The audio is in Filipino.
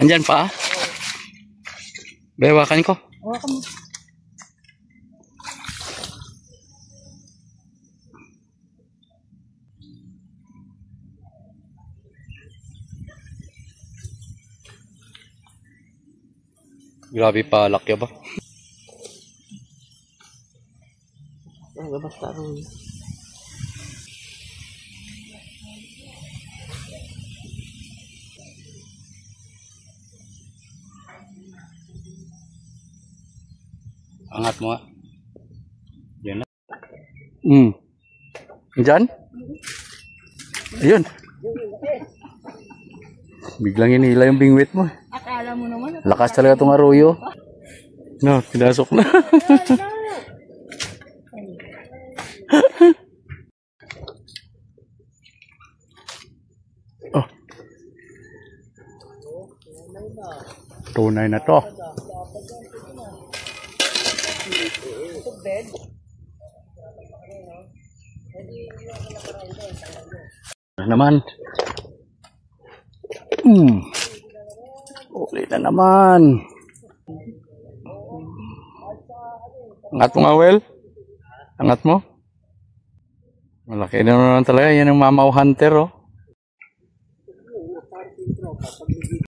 Andyan pa? Bewakan ko. Hawakan mo. Grabe pa, laki ba? Ay, basta rin. Angat mo nga. Yan na. Diyan? Ayun. Biglang inila yung bingwit mo. Akala mo naman. Lakas talaga itong arroyo. No, pinasok na. Oh. Tunay na to. Naman. Ulit na naman. Angat mo nga, Well. Angat mo. Malaki na naman talaga. Yan ang mamaw hunter, oh.